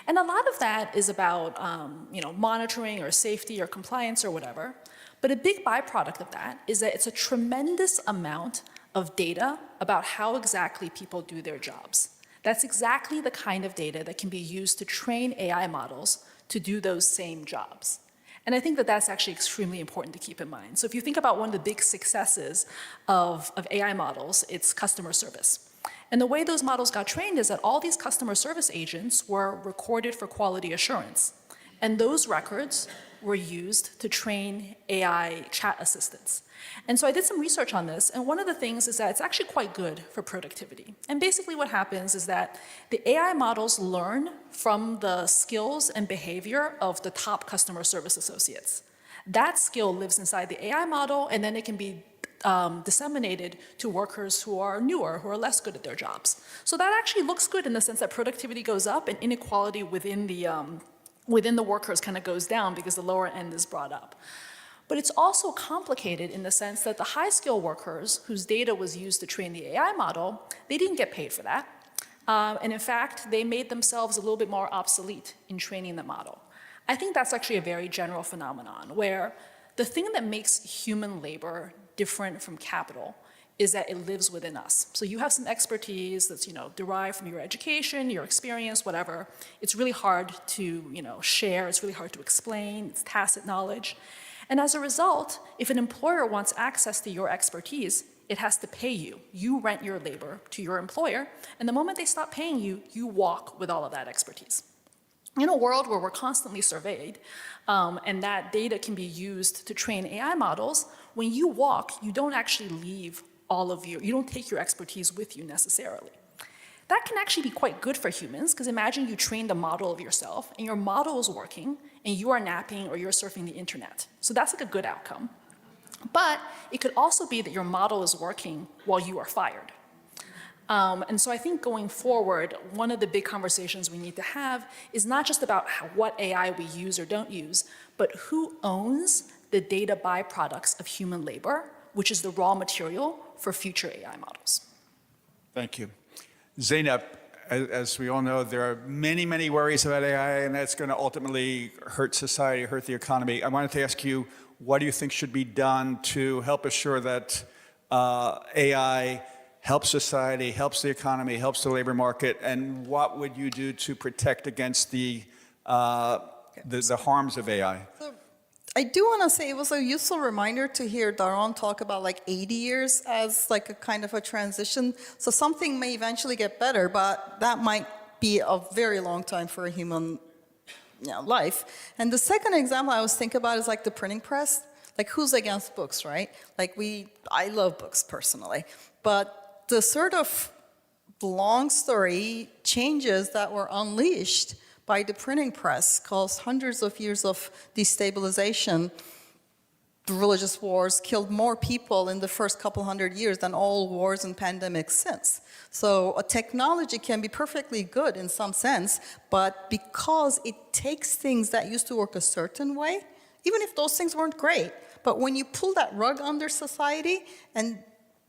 And a lot of that is about monitoring or safety or compliance or whatever. But a big byproduct of that is that it's a tremendous amount of data about how exactly people do their jobs. That's exactly the kind of data that can be used to train AI models to do those same jobs. And I think that that's actually extremely important to keep in mind. So if you think about one of the big successes of AI models, it's customer service. And the way those models got trained is that all these customer service agents were recorded for quality assurance. And those records were used to train AI chat assistants. And so I did some research on this, and one of the things is that it's actually quite good for productivity. And basically what happens is that the AI models learn from the skills and behavior of the top customer service associates. That skill lives inside the AI model, and then it can be disseminated to workers who are newer, who are less good at their jobs. So that actually looks good in the sense that productivity goes up and inequality within the workers kind of goes down because the lower end is brought up. But it's also complicated in the sense that the high-skill workers whose data was used to train the AI model, they didn't get paid for that. And in fact, they made themselves a little bit more obsolete in training the model. I think that's actually a very general phenomenon where the thing that makes human labor different from capital is that it lives within us. So you have some expertise that's derived from your education, your experience, whatever. It's really hard to share, it's really hard to explain, it's tacit knowledge. And as a result, if an employer wants access to your expertise, it has to pay you. You rent your labor to your employer, and the moment they stop paying you, you walk with all of that expertise. In a world where we're constantly surveyed, and that data can be used to train AI models, when you walk, you don't actually leave you don't take your expertise with you necessarily. That can actually be quite good for humans, because imagine you trained a model of yourself, and your model is working, and you are napping or you're surfing the internet. So that's like a good outcome. But it could also be that your model is working while you are fired. And so I think going forward, one of the big conversations we need to have is not just about what AI we use or don't use, but who owns the data byproducts of human labor, which is the raw material for future AI models. Thank you. Zeynep, as we all know, there are many worries about AI, and that's going to ultimately hurt society, hurt the economy. I wanted to ask you, what do you think should be done to help assure that AI helps society, helps the economy, helps the labor market, and what would you do to protect against the harms of AI? So I do want to say it was a useful reminder to hear Daron talk about like 80 years as like a kind of a transition. So something may eventually get better, but that might be a very long time for a human life. And the second example I was thinking about is like the printing press. Like, who's against books, right? Like, I love books personally. But the sort of long story changes that were unleashed by the printing press caused hundreds of years of destabilization. The religious wars killed more people in the first couple hundred years than all wars and pandemics since. So a technology can be perfectly good in some sense, but because it takes things that used to work a certain way, even if those things weren't great, but when you pull that rug under society and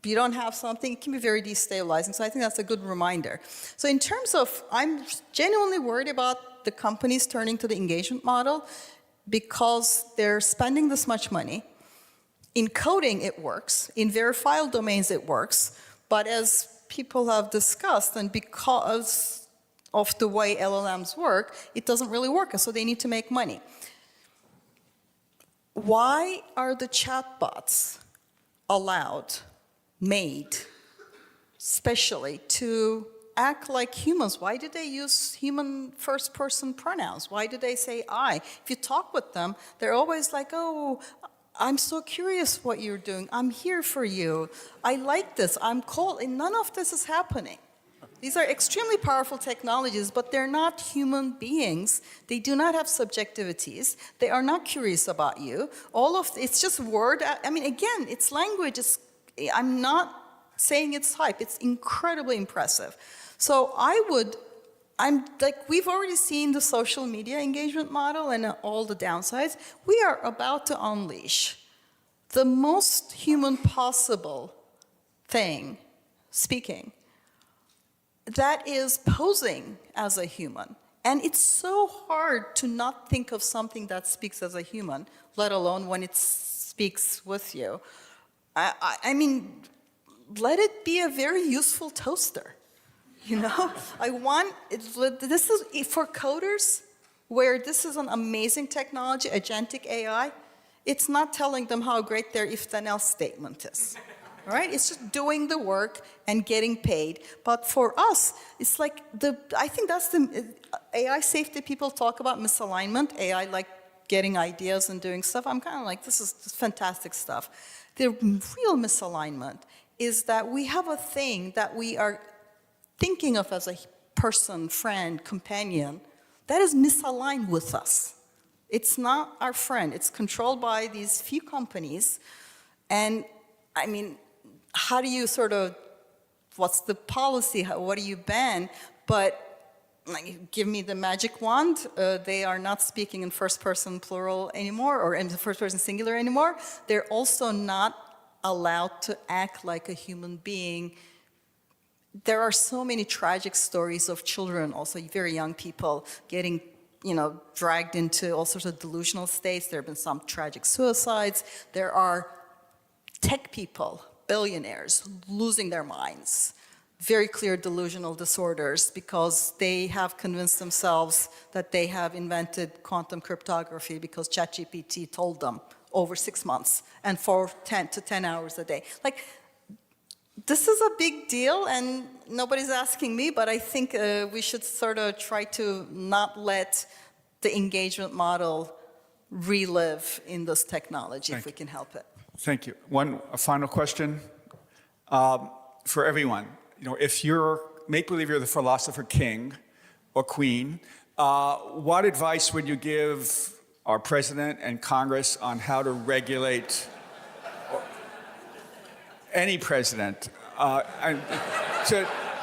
you don't have something, it can be very destabilizing. So I think that's a good reminder. So in terms of, I'm genuinely worried about the companies turning to the engagement model because they're spending this much money. In coding, it works. In verifiable domains, it works. But as people have discussed, and because of the way LLMs work, it doesn't really work, and so they need to make money. Why are the chatbots allowed, made, specially, to act like humans? Why do they use human first-person pronouns? Why do they say I? If you talk with them, they're always like, oh, I'm so curious what you're doing. I'm here for you. I like this. I'm cold. And none of this is happening. These are extremely powerful technologies, but they're not human beings. They do not have subjectivities. They are not curious about you. It's just word. I mean, again, it's language. I'm not saying it's hype. It's incredibly impressive. So we've already seen the social media engagement model and all the downsides. We are about to unleash the most human possible thing, speaking, that is posing as a human. And it's so hard to not think of something that speaks as a human, let alone when it speaks with you. I mean, let it be a very useful toaster. You know, this is for coders, where this is an amazing technology, agentic AI. It's not telling them how great their if-then-else statement is, right? It's just doing the work and getting paid. But for us, it's like I think that's the AI safety people talk about misalignment. AI like getting ideas and doing stuff. I'm kind of like, this is fantastic stuff. The real misalignment is that we have a thing that we are thinking of as a person, friend, companion, that is misaligned with us. It's not our friend. It's controlled by these few companies. And I mean, how do you what's the policy? What do you ban? But like, give me the magic wand. They are not speaking in first person plural anymore, or in the first person singular anymore. They're also not allowed to act like a human being. There are so many tragic stories of children, also very young people, getting dragged into all sorts of delusional states. There have been some tragic suicides. There are tech people, billionaires, losing their minds. Very clear delusional disorders because they have convinced themselves that they have invented quantum cryptography because ChatGPT told them over 6 months and for 10 to 10 hours a day. Like, this is a big deal, and nobody's asking me, but I think we should sort of try to not let the engagement model relive in this technology if we can help it. Thank you. A final question for everyone. If you're, make believe you're the philosopher king or queen, what advice would you give our president and Congress on how to regulate any president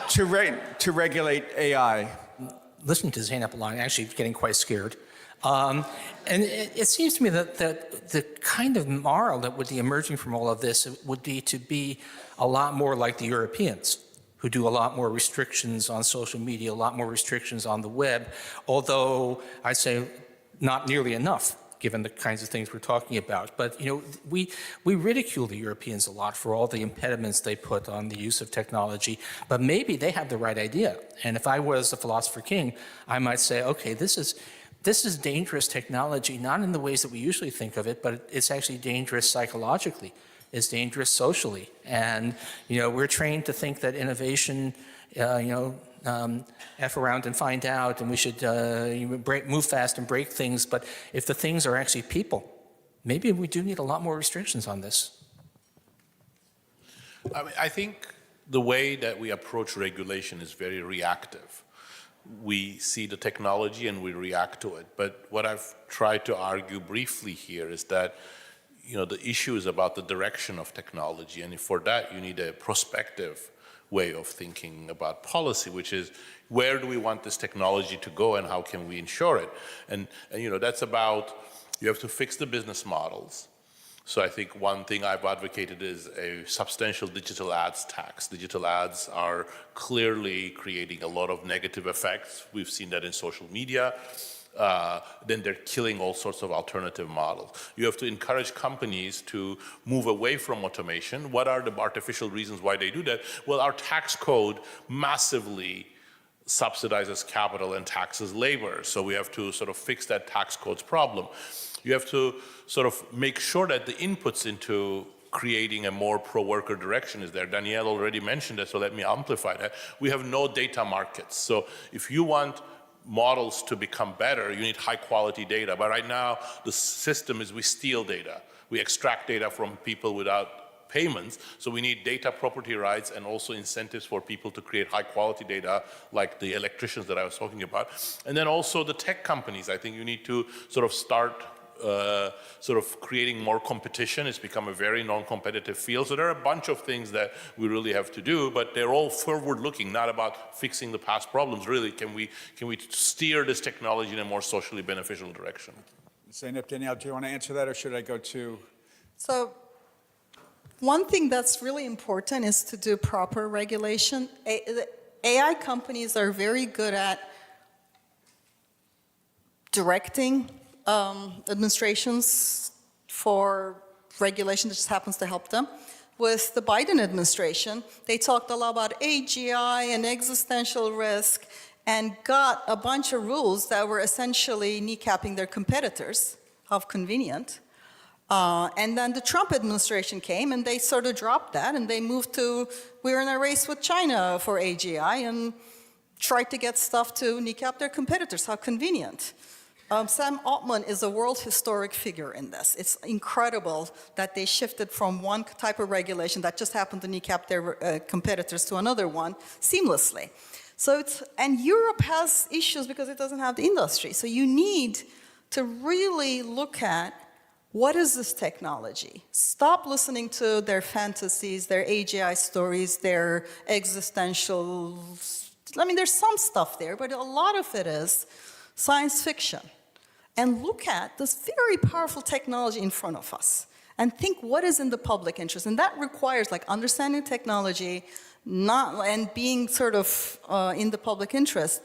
to regulate AI? Listening to Zeynep Li, I'm actually getting quite scared. And it seems to me that the kind of moral that would be emerging from all of this would be to be a lot more like the Europeans, who do a lot more restrictions on social media, a lot more restrictions on the web, although I'd say not nearly enough, given the kinds of things we're talking about. But we ridicule the Europeans a lot for all the impediments they put on the use of technology, but maybe they have the right idea. And if I was the philosopher king, I might say, okay, this is dangerous technology, not in the ways that we usually think of it, but it's actually dangerous psychologically. It's dangerous socially. And we're trained to think that innovation F around and find out, and we should move fast and break things. But if the things are actually people, maybe we do need a lot more restrictions on this. I mean, I think the way that we approach regulation is very reactive. We see the technology and we react to it. But what I've tried to argue briefly here is that the issue is about the direction of technology, and for that you need a prospective way of thinking about policy, which is where do we want this technology to go and how can we ensure it? And that's about, you have to fix the business models. So I think one thing I've advocated is a substantial digital ads tax. Digital ads are clearly creating a lot of negative effects. We've seen that in social media. Then they're killing all sorts of alternative models. You have to encourage companies to move away from automation. What are the artificial reasons why they do that? Well, our tax code massively subsidizes capital and taxes labor. So we have to sort of fix that tax code's problem. You have to sort of make sure that the inputs into creating a more pro-worker direction is there. Danielle already mentioned that, so let me amplify that. We have no data markets. So if you want models to become better, you need high quality data. But right now, the system is we steal data. We extract data from people without payments. So we need data property rights and also incentives for people to create high quality data, like the electricians that I was talking about. And then also the tech companies. I think you need to sort of start creating more competition. It's become a very non-competitive field. So there are a bunch of things that we really have to do, but they're all forward-looking, not about fixing the past problems. Really, can we steer this technology in a more socially beneficial direction? Zeynep, Danielle, do you want to answer that, or should I go to? So one thing that's really important is to do proper regulation. AI companies are very good at directing administrations for regulation that just happens to help them. With the Biden administration, they talked a lot about AGI and existential risk and got a bunch of rules that were essentially kneecapping their competitors. How convenient. And then the Trump administration came and they sort of dropped that and they moved to, we're in a race with China for AGI and tried to get stuff to kneecap their competitors. How convenient. Sam Altman is a world historic figure in this. It's incredible that they shifted from one type of regulation that just happened to kneecap their competitors to another one seamlessly. So and Europe has issues because it doesn't have the industry. So you need to really look at what is this technology? Stop listening to their fantasies, their AGI stories, their existential, there's some stuff there, but a lot of it is science fiction. And look at this very powerful technology in front of us and think what is in the public interest. And that requires understanding technology and being sort of in the public interest.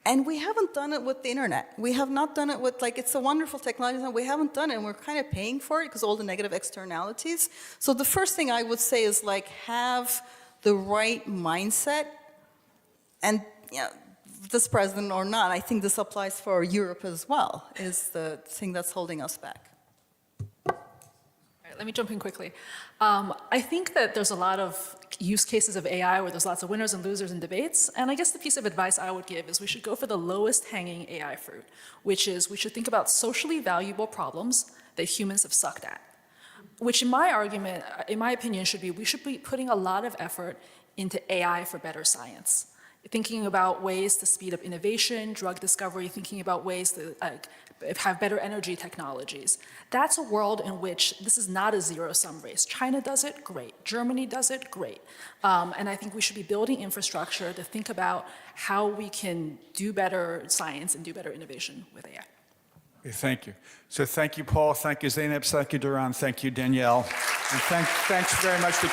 And we haven't done it with the internet. We have not done it with, it's a wonderful technology, and we haven't done it, and we're kind of paying for it because all the negative externalities. So the first thing I would say is have the right mindset. And this president or not, I think this applies for Europe as well, is the thing that's holding us back. All right, let me jump in quickly. I think that there's a lot of use cases of AI where there's lots of winners and losers in debates, and I guess the piece of advice I would give is we should go for the lowest hanging AI fruit, which is we should think about socially valuable problems that humans have sucked at, which in my argument, in my opinion, should be we should be putting a lot of effort into AI for better science. Thinking about ways to speed up innovation, drug discovery, thinking about ways to have better energy technologies. That's a world in which this is not a zero-sum race. China does it, great. Germany does it, great. And I think we should be building infrastructure to think about how we can do better science and do better innovation with AI. Okay, thank you. So thank you, Paul. Thank you, Zeynep. Thank you, Daron. Thank you, Danielle. And thanks very much to